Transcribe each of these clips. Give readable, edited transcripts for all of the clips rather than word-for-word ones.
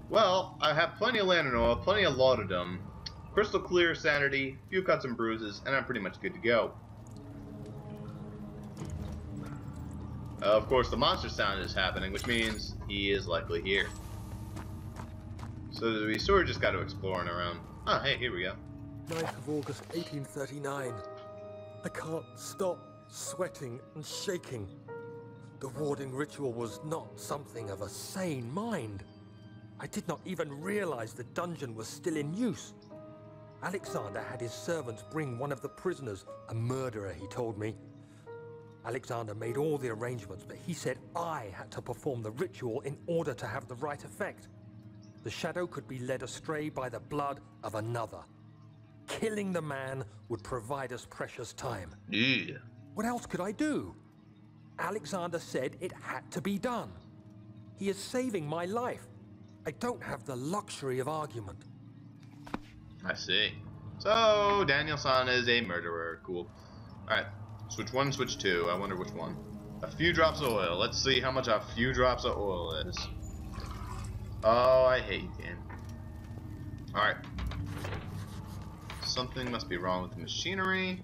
Well, I have plenty of land and oil, plenty of lauderdom, crystal clear sanity, few cuts and bruises, and I'm pretty much good to go. Of course, the monster sound is happening, which means he is likely here. So we sort of just got to explore around. Oh, hey, here we go. 9th of August, 1839. I can't stop sweating and shaking. The warding ritual was not something of a sane mind. I did not even realize the dungeon was still in use. Alexander had his servants bring one of the prisoners, a murderer, he told me. Alexander made all the arrangements, but he said I had to perform the ritual in order to have the right effect. The shadow could be led astray by the blood of another. Killing the man would provide us precious time. Yeah. What else could I do? Alexander said it had to be done. He is saving my life. I don't have the luxury of argument. I see. So, Daniel-san is a murderer. Cool. Alright. Switch 1, switch 2. I wonder which one. A few drops of oil. Let's see how much a few drops of oil is. Oh, I hate you, game. Alright. Something must be wrong with the machinery.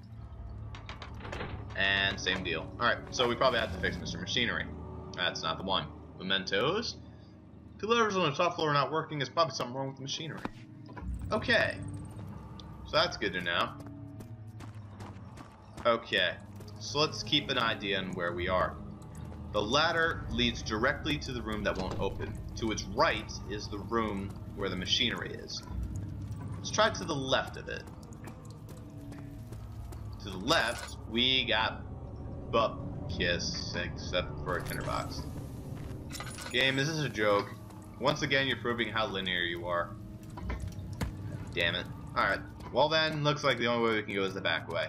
And same deal. Alright, so we probably have to fix Mr. Machinery. That's not the one. Mementos. If the levers on the top floor are not working, there's probably something wrong with the machinery. Okay. So that's good to know. Okay. So let's keep an idea on where we are. The ladder leads directly to the room that won't open. To its right is the room where the machinery is. Let's try to the left of it. To the left, we got Butt Kiss, except for a tinderbox. Game, this is a joke. Once again, you're proving how linear you are. Damn it. Alright. Well then, looks like the only way we can go is the back way.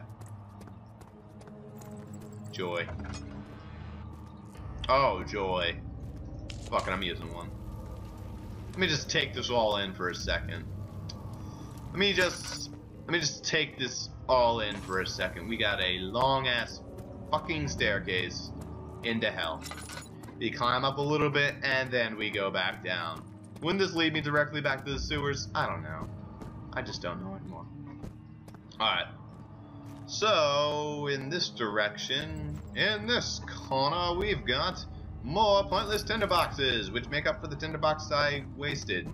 Joy. Oh, joy. Fuck it, I'm using one. Let me just take this all in for a second. Let me just take this all in for a second. We got a long-ass fucking staircase into hell. We climb up a little bit, and then we go back down. Wouldn't this lead me directly back to the sewers? I don't know. I just don't know anymore. Alright. So, in this direction, in this corner, we've got more pointless tinderboxes, which make up for the tinderbox I wasted.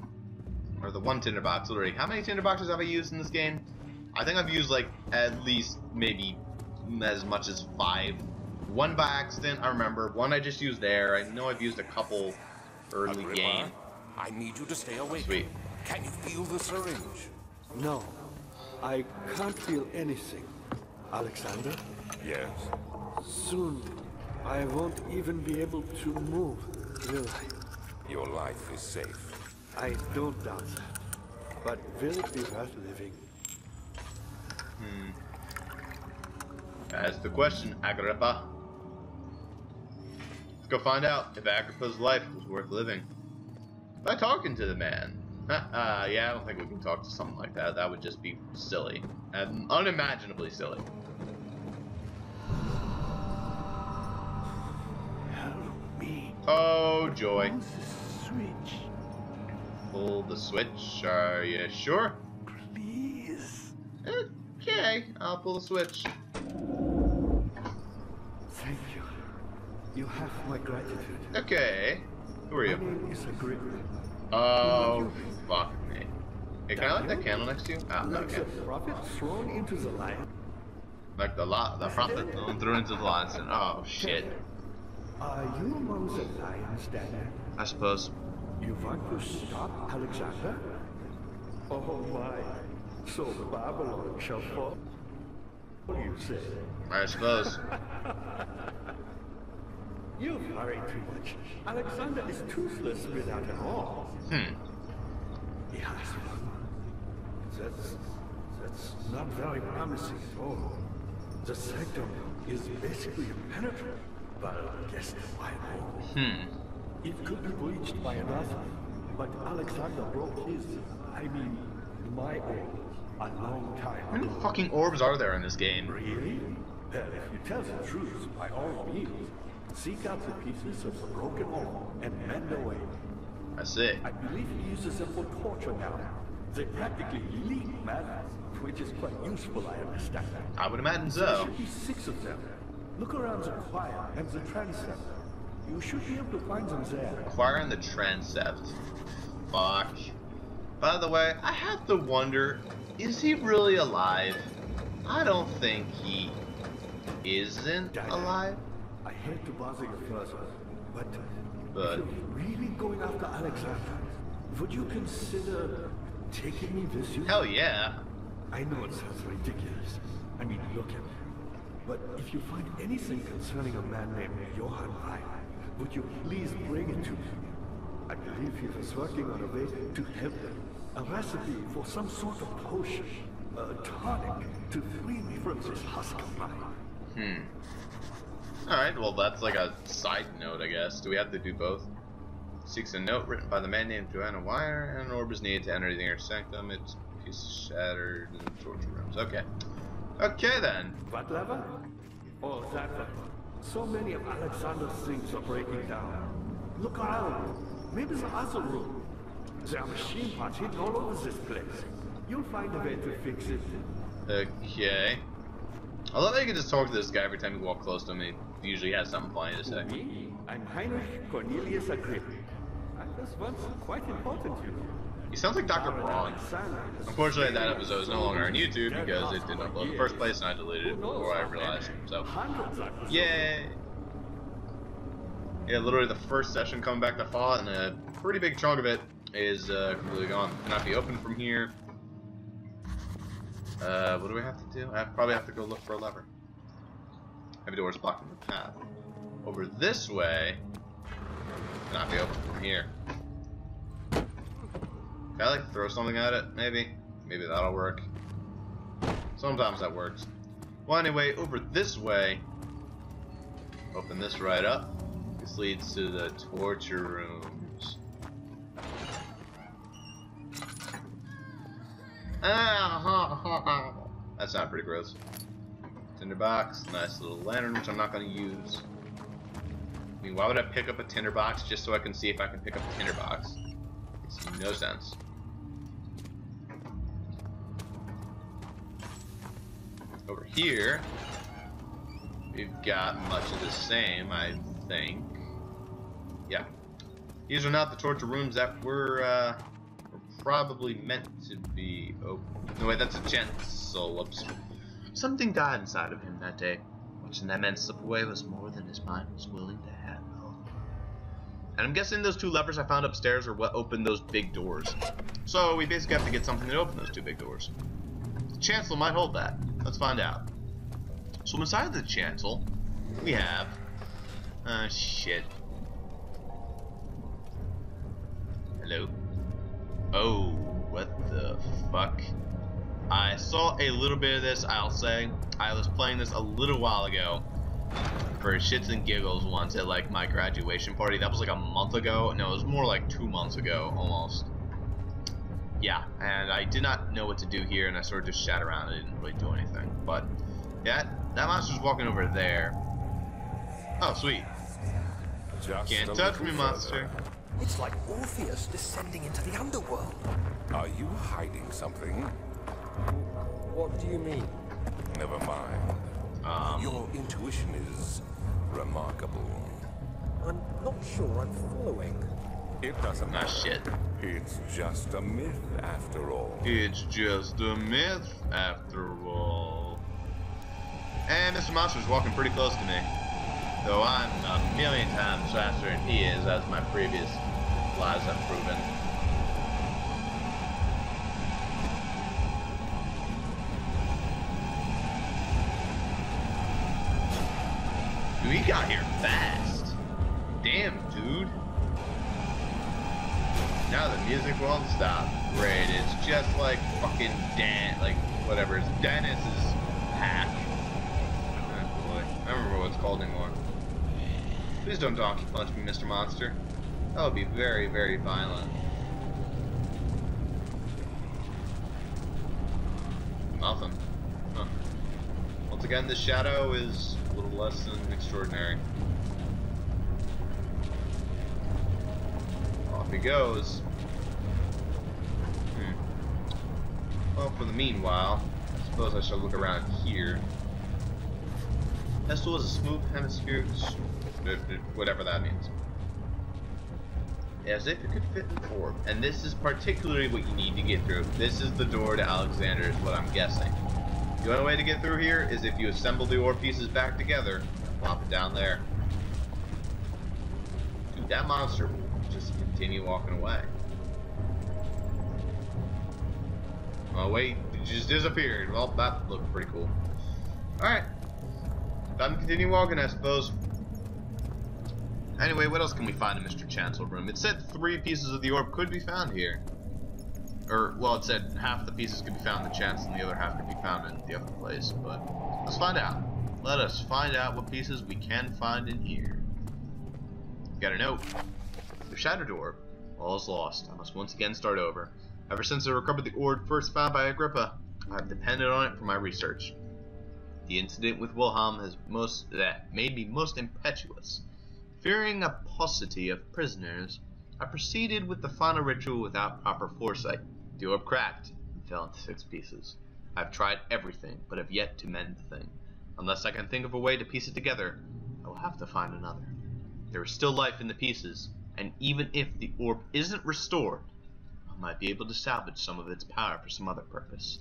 Or the one tinderbox, literally. How many tinderboxes have I used in this game? I think I've used, like, at least, maybe, as much as 5. One by accident, I remember. One I just used there. I know I've used a couple early game. I need you to stay awake. Sweet. Can you feel the syringe? No, I can't feel anything. Alexander? Yes. Soon, I won't even be able to move, will I? Your life is safe. I don't doubt that. But will it be worth living? That's the question, Agrippa. Let's go find out if Agrippa's life was worth living. By talking to the man. Yeah, I don't think we can talk to someone like that. That would just be silly. And unimaginably silly. Help me. Oh, joy. Use the switch, Pull the switch. Are you sure? please. Okay, I'll pull the switch. Thank you. You have my gratitude. Okay. Who are My you? name is Agrippa. Oh, fuck me. Hey, can I light that candle next to you? Ah, Like okay. the prophet thrown into the lion. Like the prophet threw into the lions. Oh, shit. Are you among the lions, Daniel? I suppose. You want to stop Alexander? Oh my. So Babylon shall fall, you say? I suppose. You worry too much. Alexander is toothless without an arm. He has one. That's not very promising at all. The sanctum is basically impenetrable, but guess why not? It could be breached by another, but Alexander broke his, my arm, a long time How many ago. fucking orbs are there in this game? Really? Well, if you tell the truth, by all means, seek out the pieces of the broken arm and mend away. I see. I believe he uses them for torture now. They practically leak madness, which is quite useful, I understand. I would imagine There so. should be 6 of them. Look around the choir and the transept. You should be able to find them there. Choir and the transept. Fuck. By the way, I have to wonder, is he really alive? I don't think he isn't alive. I hate to bother you further, but But if you're really going after Alexander, would you consider taking me with you? hell yeah. I know it sounds ridiculous. I mean, look at me. But if you find anything concerning a man named Johann Reich, would you please bring it to me? I believe he was working on a way to help them. A recipe for some sort of potion, a tonic, to free me from this husk of mine. Alright, well that's like a side note, I guess. Do we have to do both? Seeks a note written by the man named Joanna Wire, and an orb is needed to enter the inner sanctum. It's a piece shattered in the torture rooms. Okay. Okay then. What lever? Oh, that lever. So many of Alexander's things are breaking down. Look around. Maybe the other room. There are machine parts hidden all over this place. You'll find a way to fix it. Okay. I love that you can just talk to this guy every time you walk close to him. He usually has something funny to say. Me? I'm Heinrich Cornelius Agrippa. I was once quite important, you know. He sounds like Dr. Braun. Unfortunately, that episode is no longer on YouTube because it didn't upload in the first place, and I deleted it before I realized. So, yay! Yeah, literally the first session coming back to Fallout, and a pretty big chunk of it is completely gone. Cannot be opened from here. What do we have to do? I probably have to go look for a lever. Heavy doors blocking the path. Over this way, cannot be opened from here. Can I like throw something at it? Maybe. Maybe that'll work. Sometimes that works. Well, anyway, over this way. Open this right up. This leads to the torture rooms. That sounded pretty gross. Tinderbox, nice little lantern, which I'm not going to use. I mean, why would I pick up a tinderbox just so I can see if I can pick up a tinderbox? Makes no sense. Over here, we've got much of the same, I think. Yeah. These are not the torture rooms that were probably meant to be open. No, wait, that's a chancel. Oops. Something died inside of him that day. Watching that man slip away was more than his mind was willing to handle. And I'm guessing those 2 levers I found upstairs are what opened those big doors. So we basically have to get something to open those 2 big doors. The chancel might hold that. Let's find out. So inside the chancel, we have... shit. Hello? Oh, what the fuck? I saw a little bit of this, I'll say. I was playing this a little while ago for shits and giggles once at like my graduation party. That was like a month ago. No, it was more like 2 months ago, almost. Yeah, and I did not know what to do here, and I sort of just sat around and didn't really do anything. But, yeah, that monster's walking over there. Oh, sweet. Just Can't a touch little me, further. monster. It's like Orpheus descending into the underworld. Are you hiding something? What do you mean? Never mind. Your intuition is remarkable. I'm not sure I'm following. It doesn't Ah, matter. shit. It's just a myth after all. It's just a myth, after all. And Mr. Monster's walking pretty close to me. Though I'm a million times faster than he is, as my previous lives have proven. Dude, he got here fast. Damn, dude. Now the music won't stop. Great, it's just like fucking like whatever, it's Dennis's hack. Oh boy, I don't remember what it's called anymore. Please don't donkey punch me, Mr. Monster. That would be very, very violent. Nothing. Huh. Once again, this shadow is a little less than extraordinary. Oh Off he goes. Well, for the meanwhile, I suppose I should look around here. Pestle is a smooth hemisphere, whatever that means. As if it could fit an orb. And this is particularly what you need to get through. This is the door to Alexander, is what I'm guessing. The only way to get through here is if you assemble the orb pieces back together and plop it down there. Dude, that monster will just continue walking away. Oh wait, it just disappeared. Well, that looked pretty cool. Alright. Time to continue walking, I suppose. Anyway, what else can we find in Mr. Chancel's room? It said 3 pieces of the orb could be found here. Or, well, it said half the pieces could be found in the Chancel and the other half could be found in the other place. But let's find out. Let us find out what pieces we can find in here. Got a note. The shattered orb. All is lost. I must once again start over. Ever since I recovered the orb first found by Agrippa, I have depended on it for my research. The incident with Wilhelm has made me most impetuous. Fearing a paucity of prisoners, I proceeded with the final ritual without proper foresight. The orb cracked and fell into 6 pieces. I have tried everything, but have yet to mend the thing. Unless I can think of a way to piece it together, I will have to find another. There is still life in the pieces, and even if the orb isn't restored, I might be able to salvage some of its power for some other purpose.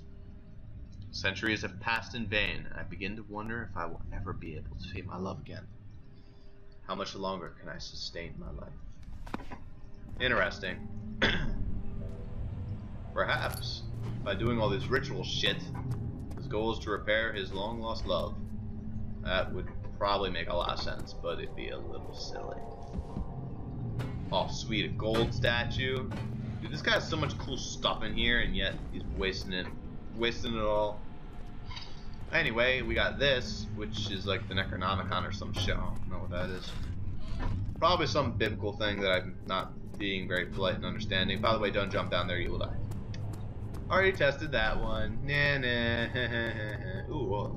Centuries have passed in vain, and I begin to wonder if I will ever be able to see my love again. How much longer can I sustain my life? Interesting. Perhaps, by doing all this ritual shit, his goal is to repair his long-lost love. That would probably make a lot of sense, but it'd be a little silly. Oh, sweet, a gold statue. Dude, this guy has so much cool stuff in here, and yet he's wasting it all. Anyway, we got this, which is like the Necronomicon or some shit. I don't know what that is. Probably some biblical thing that I'm not being very polite and understanding. By the way, don't jump down there, you will die. Already tested that one. Nah, nah. Ooh, whoa.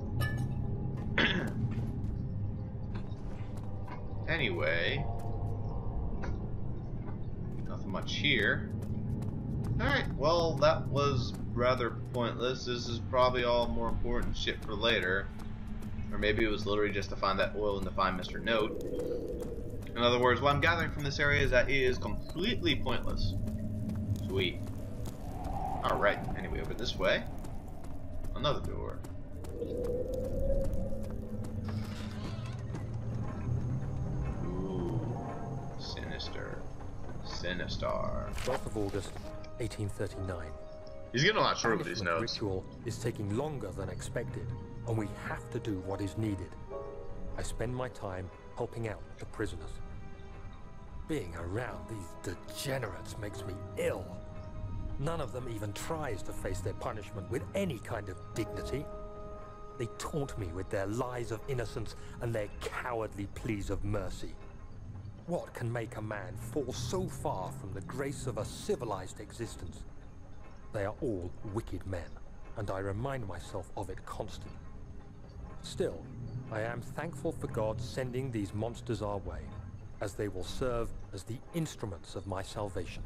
Anyway, nothing much here. Alright, well, that was rather pointless. This is probably all more important shit for later. Or maybe it was literally just to find that oil and to find Mr. Note. In other words, what I'm gathering from this area is that it is completely pointless. Sweet. Alright, anyway, over this way. Another door. Ooh. Sinister. Sinistar. 12th of August, 1839. He's getting a lot shorter with these notes. The ritual is taking longer than expected, and we have to do what is needed. I spend my time helping out the prisoners. Being around these degenerates makes me ill. None of them even tries to face their punishment with any kind of dignity. They taunt me with their lies of innocence and their cowardly pleas of mercy. What can make a man fall so far from the grace of a civilized existence? They are all wicked men, and I remind myself of it constantly. Still, I am thankful for God sending these monsters our way, as they will serve as the instruments of my salvation.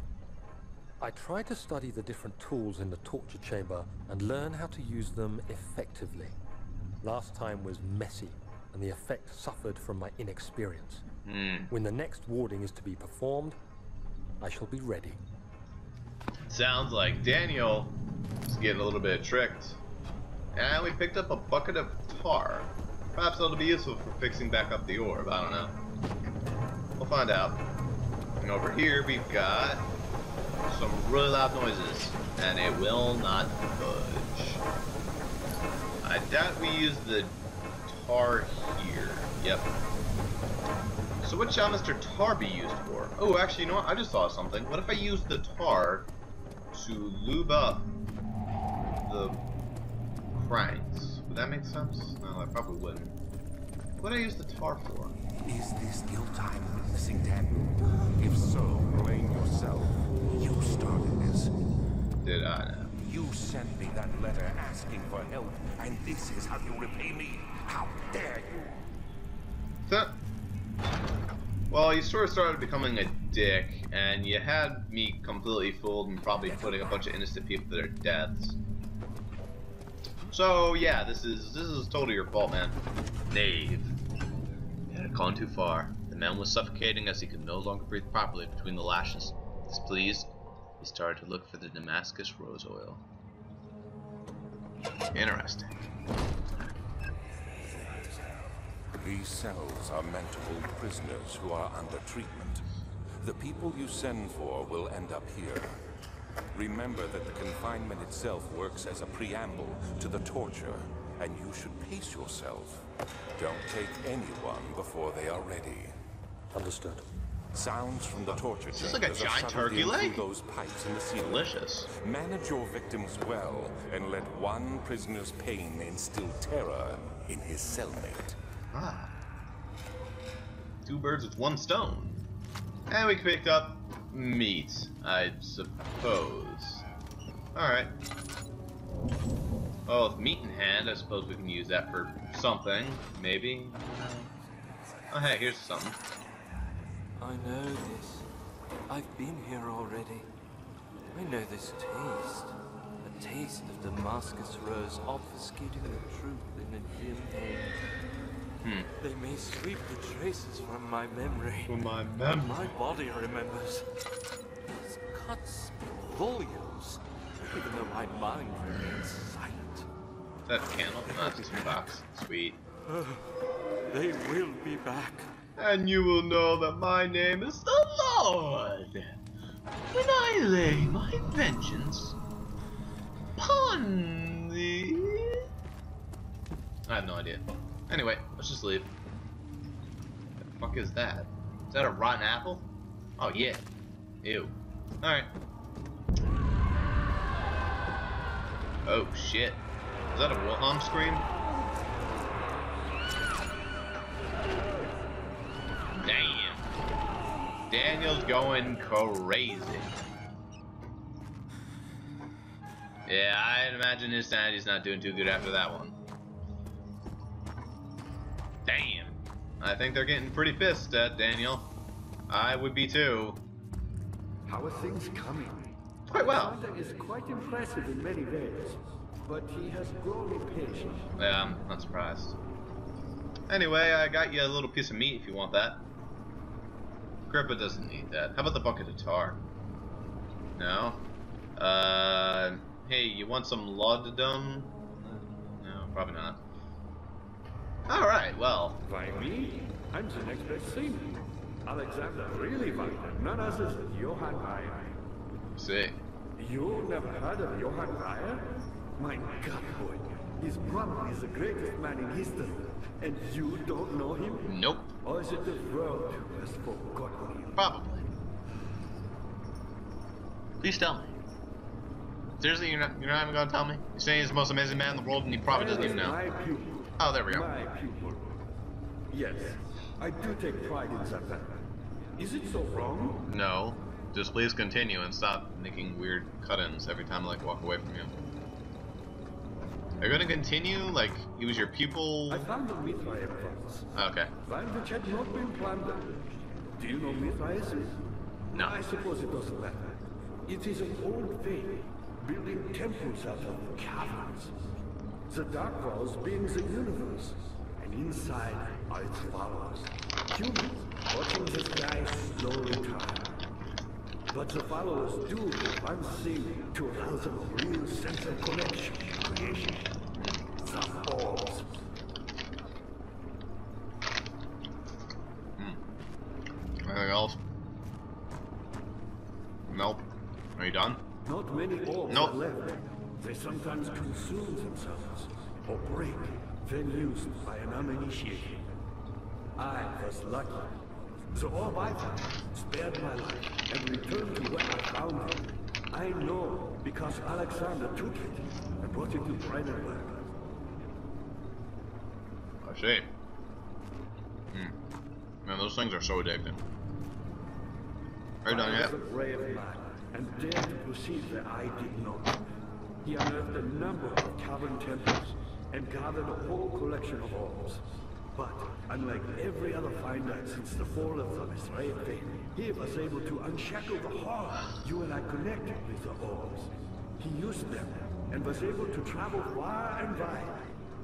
I try to study the different tools in the torture chamber and learn how to use them effectively. Last time was messy, and the effect suffered from my inexperience. When the next warding is to be performed, I shall be ready. Sounds like Daniel is getting a little bit tricked. And we picked up a bucket of tar. Perhaps that'll be useful for fixing back up the orb, I don't know. We'll find out. And over here we've got some really loud noises, and it will not budge. I doubt we use the tar here. Yep. So what shall Mr. Tar be used for? Oh, actually, you know what? I just thought of something. What if I use the tar to lube up the cranks? Would that make sense? No, I probably wouldn't. What would I use the tar for? Is this guilt I'm witnessing, Daniel? If so, blame yourself. You started this. Did I know? You sent me that letter asking for help, and this is how you repay me? How dare you? So, Well, you sort of started becoming a dick, and you had me completely fooled and probably putting a bunch of innocent people to their deaths. So yeah, this is totally your fault, man. Knave. You had gone too far. The man was suffocating as he could no longer breathe properly between the lashes. Displeased, he started to look for the Damascus rose oil. Interesting. These cells are meant to hold prisoners who are under treatment. The people you send for will end up here. Remember that the confinement itself works as a preamble to the torture, and you should pace yourself. Don't take anyone before they are ready. Understood. Sounds from the torture Is this like a chambers are giant shuttled turkey in leg? through those pipes in the ceiling. Delicious. Manage your victims well, and let one prisoner's pain instill terror in his cellmate. Ah. 2 birds with 1 stone. And we picked up meat, I suppose. Alright. Well, with meat in hand, I suppose we can use that for something, maybe. Oh hey, here's something. I know this. I've been here already. I know this taste. A taste of Damascus rose obfuscating the truth in a dim age. They may sweep the traces from my memory. From my But my body remembers. These cuts speak volumes, even though my mind remains silent. That candle? That's a box. Sweet. They will be back. And you will know that my name is the Lord, when I lay my vengeance upon thee. I have no idea. Anyway, let's just leave. What the fuck is that? Is that a rotten apple? Oh yeah. Ew. Alright. Oh shit. Is that a Wilhelm scream? Damn. Daniel's going crazy. Yeah, I'd imagine his sanity's not doing too good after that one. Damn. I think they're getting pretty pissed at Daniel. I would be too. How are things coming? Quite well. Alexander is quite impressive in many ways, but he has grown impatient. Yeah, I'm not surprised. Anyway, I got you a little piece of meat if you want that. Grippa doesn't need that. How about the bucket of tar? No? Hey, you want some laudanum? No, probably not. Alright, well. Why me? I'm the next best thing. Alexander really wanted none other than Johann Reyer. See. You never heard of Johann Reyer? My God, boy. He's probably the greatest man in history. And you don't know him? Nope. Or is it the world who has forgotten him? Probably. Please tell me. Seriously, you're not even gonna tell me? You're saying he's the most amazing man in the world and he probably doesn't even know. My pupil. Oh, there we go. My pupil. Yes, I do take pride in that fact. Is it so wrong? No. Just please continue and stop making weird cut-ins every time I like walk away from you. Are you gonna continue? Like, he was your pupil? I found the Mithraeum vaults. Okay. One which had not been plundered. Do you know Mithraeus is? No. I suppose it doesn't matter. It is an old faith, building temples out of caverns. The dark walls being the universe, and inside are its followers. Humans watching the sky slowly turn. But the followers do one thing to allow them a real sense of connection, creation. The orbs. Anything else? Nope. Are you done? Not many orbs Nope. are left. They sometimes consume themselves, or break, when used by an uninitiated. I was lucky. The orb I found spared my life and returned to where I found it. I know because Alexander took it and brought it to Brennenberg. I see. Man, those things are so addicting. Are you done I yet? was a brave man and dared to proceed where I did not. He unearthed a number of cavern temples and gathered a whole collection of orbs. But unlike every other finder since the fall of the Bossrosslp, he was able to unshackle the horror you and I connected with the orbs. He used them and was able to travel far and wide,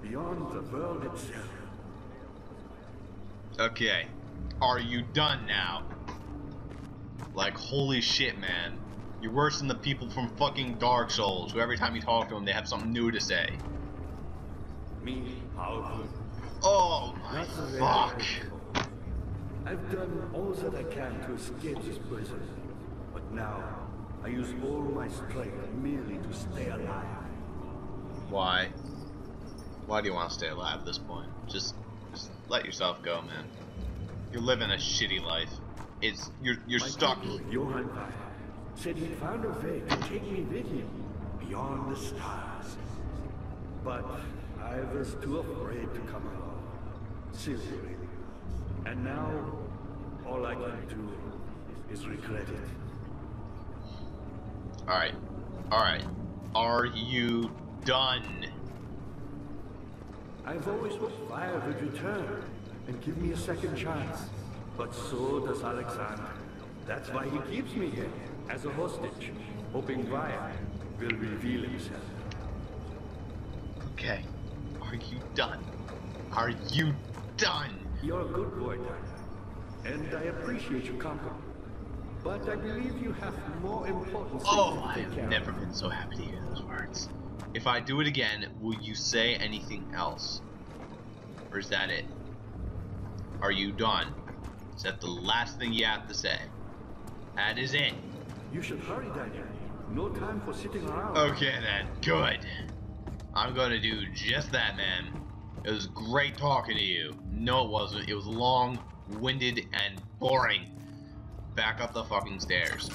beyond the world itself. Okay, are you done now? Like, holy shit, man. You're worse than the people from fucking Dark Souls, who every time you talk to them, they have something new to say. Me, powerful. Oh my fuck. I've done all that I can to escape this prison, but now I use all my strength merely to stay alive. Why? Why do you want to stay alive at this point? Just let yourself go, man. You're living a shitty life. You're stuck. Johann said he found a way to take me with him beyond the stars. But I was too afraid to come along. Silly. And now, all I can do is regret it. Alright. Alright. Are you done? I've always hoped fire would return and give me a second chance. But so does Alexander. That's why he keeps me here, as a hostage, hoping fire will reveal himself. Okay. Are you done? Are you done? You're a good boy, Tyler, and I appreciate your company. But I believe you have more important things Oh, to I take have care of. never been so happy to hear those words. If I do it again, will you say anything else? Or is that it? Are you done? Is that the last thing you have to say? That is it. You should hurry, Daniel. No time for sitting around. Okay then, good. I'm gonna do just that, man. It was great talking to you. No, it wasn't. It was long, winded, and boring. Back up the fucking stairs.